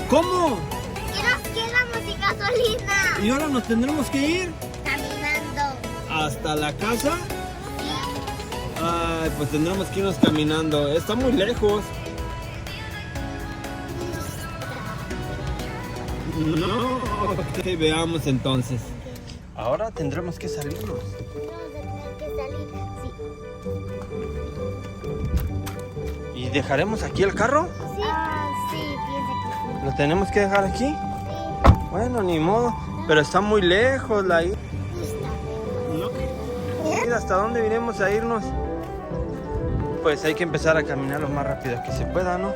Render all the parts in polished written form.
¿Cómo? Y nos quedamos sin gasolina. ¿Y ahora nos tendremos que ir? Caminando. ¿Hasta la casa? Ay, pues tendremos que irnos caminando. Está muy lejos. No. Ok, veamos entonces. Ahora tendremos que salirnos. Vamos a tener que salir. Sí. ¿Y dejaremos aquí el carro? Sí. Sí, piensa que sí. ¿Lo tenemos que dejar aquí? Sí. Bueno, ni modo. Pero está muy lejos la isla. ¿Hasta dónde iremos a irnos? Pues hay que empezar a caminar lo más rápido que se pueda, ¿no?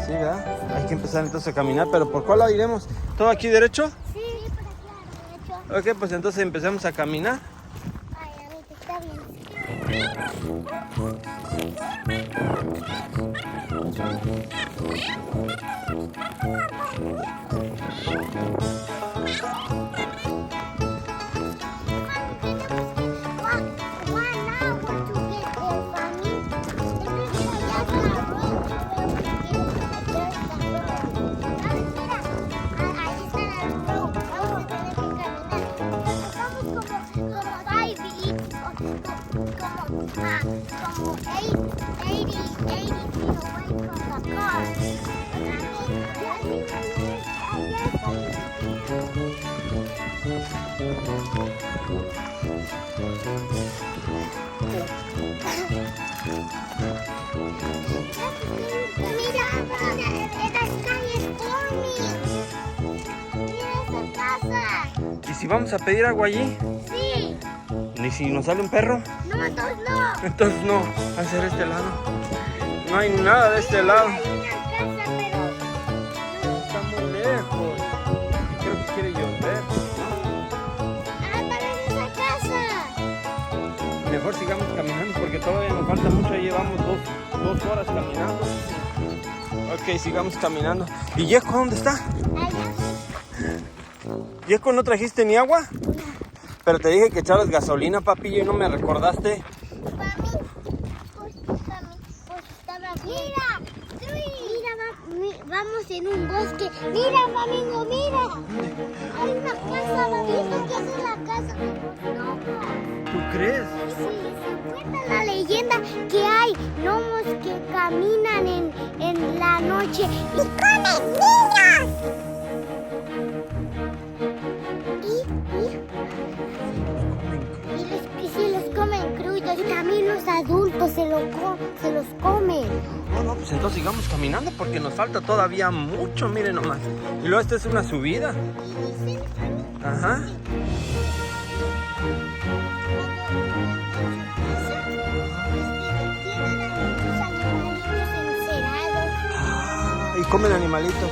Sí, ¿verdad? Hay que empezar entonces a caminar, pero ¿por cuál lado iremos? ¿Todo aquí derecho? Sí, por aquí derecho. Ok, pues entonces empecemos a caminar. Ay, a mí está bien. ¿Y si vamos a pedir agua allí? Sí. ¿Y si nos sale un perro? No, entonces no. Entonces no, va a ser este lado. No hay nada de este lado. Hay una casa, pero Está muy lejos. Creo que quiere llover, ¿no? para esa casa. Mejor sigamos caminando porque todavía nos falta mucho. Ya llevamos dos horas caminando. Ok, sigamos caminando. ¿Y Yesco dónde está? Yesco, ¿no trajiste ni agua? Pero te dije que echaras gasolina, papillo, y no me recordaste. Vamos en un bosque. Mira, Flamingo, mira. Hay una casa, Flamingo. ¿Qué es la casa? No. ¿Tú crees? Sí, se cuenta la leyenda que hay gnomos que caminan en la noche y comen niños. Y si los comen crudos, y también los adultos se los comen. No, pues entonces sigamos caminando porque nos falta todavía mucho, miren nomás. Y luego esta es una subida. Ajá. Y comen animalitos.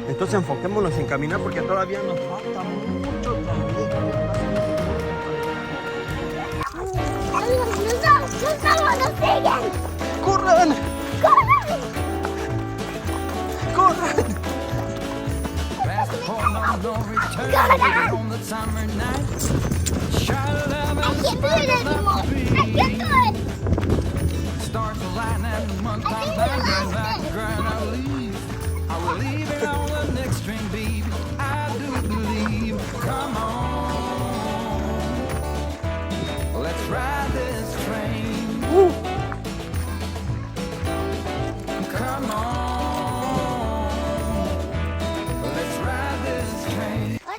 Entonces enfoquémonos en caminar porque todavía nos falta mucho ¡Nos siguen! ¡Corran! ¡Corran!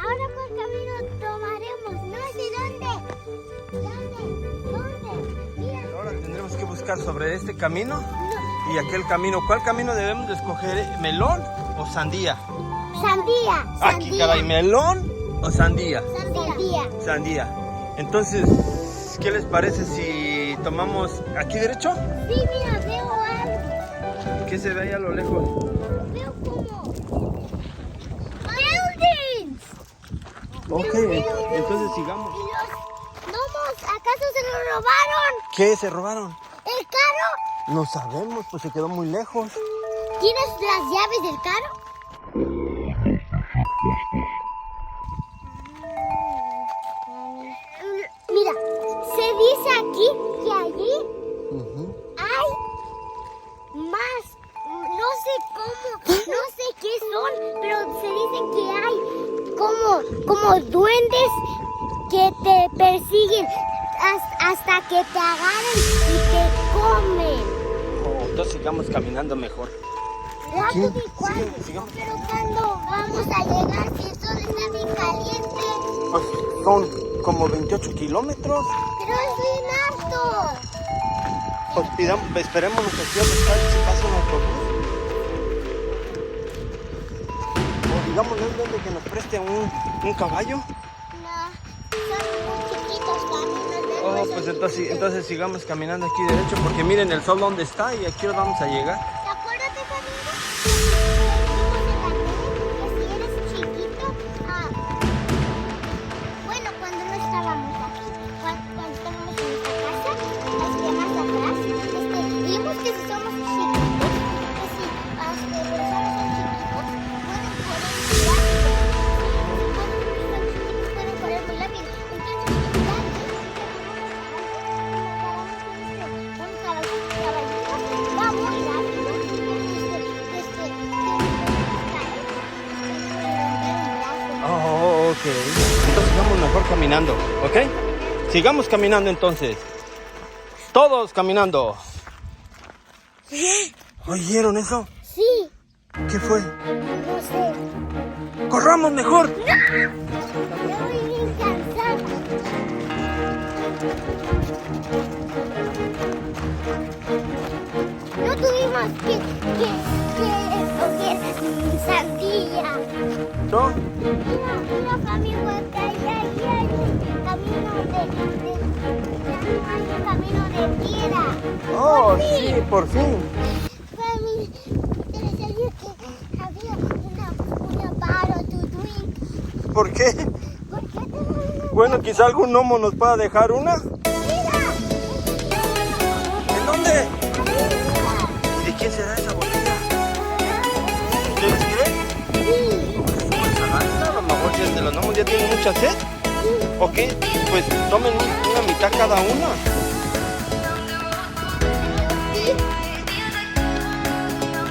Ahora cuál camino tomaremos, no sé dónde. Mira. Ahora tendremos que buscar sobre este camino y aquel camino. ¿Cuál camino debemos de escoger? ¿Melón o sandía? Sandía. Aquí, caray, ¿melón o sandía? Sandía. Sandía. Entonces, ¿qué les parece si tomamos aquí derecho? Sí, mira, veo algo. ¿Qué se ve ahí a lo lejos? Veo como buildings. Ok, entonces sigamos. ¿Y los gnomos acaso se lo robaron? ¿Qué? ¿Se robaron? ¿El carro? No sabemos, pues se quedó muy lejos. ¿Tienes las llaves del carro? Mira, se dice aquí que allí hay más, no sé cómo, no sé qué son, pero se dice que hay como duendes que te persiguen hasta que te agarren y te comen. Oh, entonces sigamos caminando mejor. Rápido y sigamos. pero cuando vamos a llegar, si el sol está bien caliente, Pues son como 28 kilómetros. pero es bien alto. Pues esperemos que aquí a buscar si pasa un autobús. O digamos, ¿no es donde que nos preste un caballo? No, son muy chiquitos caminos de Oh, pues entonces sigamos caminando aquí derecho, porque miren el sol donde está y aquí vamos a llegar. ¿Te acuerdas de familia? Que si eres chiquito, bueno, cuando no estábamos aquí, cuando estábamos en esta casa, más atrás, vimos que si somos chiquitos, que si las personas son chiquitos, pueden correr muy rápido. Va muy rápido. Oh, ok. Entonces sigamos mejor caminando, ¿ok? Sigamos caminando entonces. Todos caminando. ¿Oyeron eso? Sí, ¿Qué fue? no sé. ¡Corramos mejor! Estoy bien cansada. No tuvimos que escoger sandía. ¿No? Mira, amigo, acá hay un camino de piedra. Oh, sí, por fin. Mami, te sabía que había una bar to drink. ¿Por qué? ¿Por qué te Bueno, quizá algún gnomo nos pueda dejar una. Mira, ¿En dónde? ¿De quién será esa botella? ¿De los qué? sí, A lo mejor si el de los gnomos ya tiene mucha sed. Ok, pues tomen una mitad cada uno.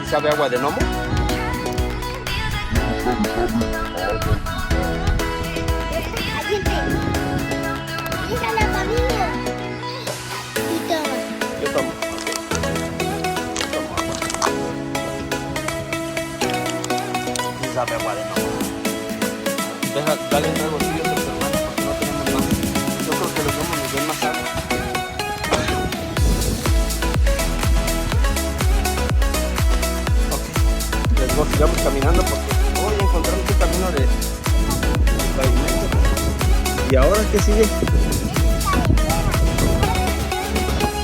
¿Y sabe agua de gnomo? Mira la familia. Y toma. Yo tomo. ¿Y sabe agua de gnomo? Dale algo tuyo a tu hermano porque no tenemos más. Yo creo que los gnomos nos ven más agua. Ok, luego sigamos caminando porque hoy encontramos un camino de pavimento. ¿Y ahora qué sigue?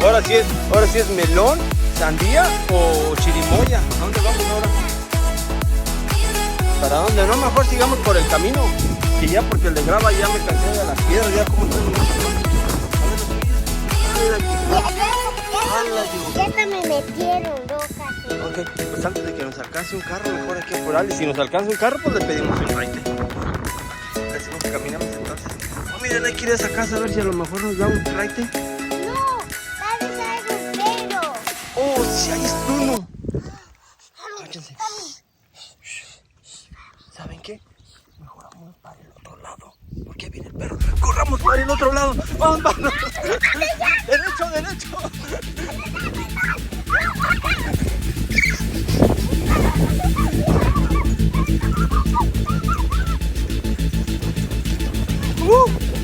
Ahora sí es melón, sandía o chirimoya. ¿A dónde vamos ahora? ¿Para dónde? No, mejor sigamos por el camino. Que ya porque el de grava ya me cansé de las piedras, ya como estoy. Ya hasta me metieron locas. Ok, pues antes de que nos alcance un carro, mejor hay que apurarle. Si nos alcanza un carro, pues le pedimos el raite. Decimos que caminamos entonces. Oh, miren, hay que ir a esa casa a ver si a lo mejor nos da un raite. No, tal vez algo pero. Oh, sí, ahí está uno. Cállense. ¿Saben qué? Mejor vamos para el otro lado. Porque viene el perro. ¡Corramos para el otro lado! ¡Vamos, vamos! ¡Derecho, derecho!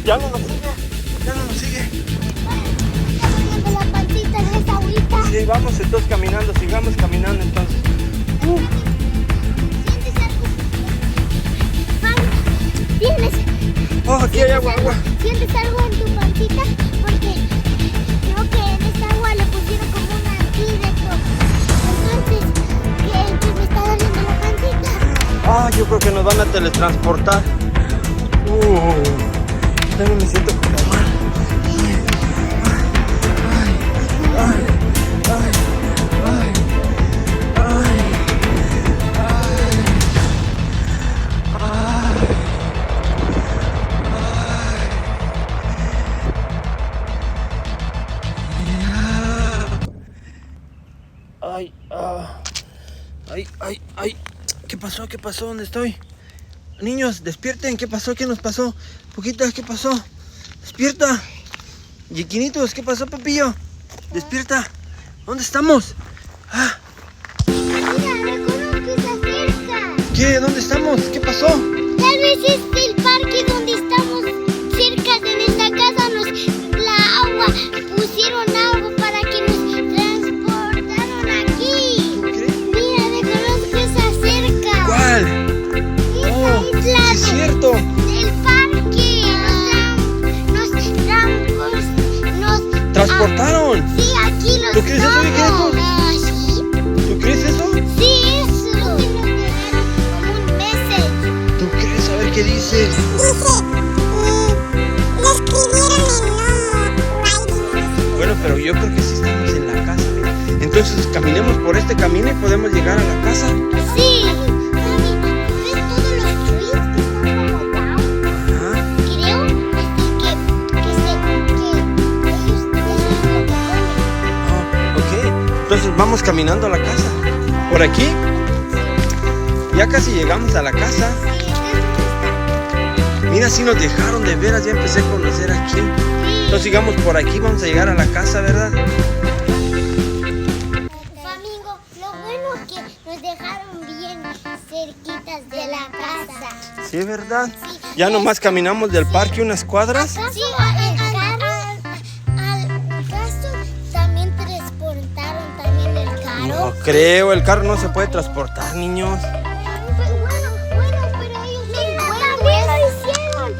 Ya no nos sigue. Ya no nos sigue. Está poniendo la pancita en esa agüita. Sí, vamos entonces caminando. Sigamos caminando entonces. ¿Sientes algo? Pablo, ¿tienes? Oh, aquí hay agua, agua. ¿Sientes algo en tu pancita? Porque creo que en esta agua le pusieron como un antídoto. Entonces, que me está doliendo la pancita. Ah, yo creo que nos van a teletransportar. También me siento como mal. Ay, ¿qué pasó? ¿Qué pasó? ¿Dónde estoy? Niños, despierten, ¿qué pasó? ¿Qué nos pasó? Poquita, ¿qué pasó? Despierta. Yiquinitos, ¿qué pasó, Pepillo? Despierta. ¿Dónde estamos? Ah. Mira, reconozco esa cerca. ¿Qué? ¿Dónde estamos? ¿Qué pasó? Tal vez es el parque donde estamos cerca de esta casa. Pusieron agua para que nos transportaron aquí. ¿Qué? Mira, reconozco esa cerca. ¿Cuál? Esa isla Sí, es cierto. del parque. Nos ¿Transportaron? sí, aquí los ¿Tú crees eso, Yiquinitos? sí. ¿Tú crees eso? Sí, eso. Creo que nos dejaron como un message. ¿Tú crees? A ver qué dice. Dice, lo escribieron en no. Bueno, pero yo creo que sí estamos en la casa. Entonces caminemos por este camino y podemos llegar a la casa. Sí. Mami, ¿ves todos los trees que están como down? Ajá. Creo que ellos eso es lo que comen. Ok. Entonces vamos caminando a la casa. ¿Por aquí? Ya casi llegamos a la casa. Mira, si nos dejaron de veras, ya empecé a conocer aquí. Entonces sigamos por aquí, vamos a llegar a la casa, ¿verdad? Amigo, lo bueno es que nos dejaron bien cerquitas de la casa. Sí, ¿verdad? Ya nomás caminamos del parque unas cuadras. ¿Acaso al caso también transportaron también el carro? No creo, el carro no se puede transportar, niños. Bueno, pero ellos también lo hicieron.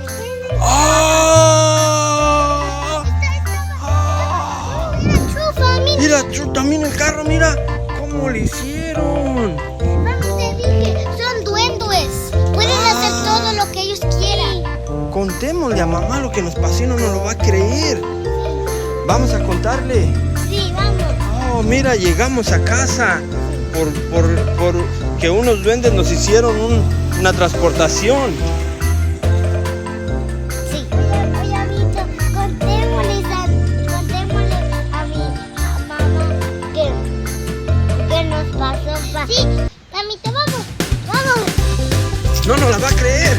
Mira, también el carro, mira cómo le hicieron. Vamos, te dije, son duendes. Pueden hacer todo lo que ellos quieran. Contémosle a mamá lo que nos pasó y no nos lo va a creer. Vamos a contarle. Sí, vamos. Oh, mira, llegamos a casa por que unos duendes nos hicieron una transportación. Sí. Oye, amito, contémosle a mamá que nos pasó. Sí, amito, vamos. No nos la va a creer.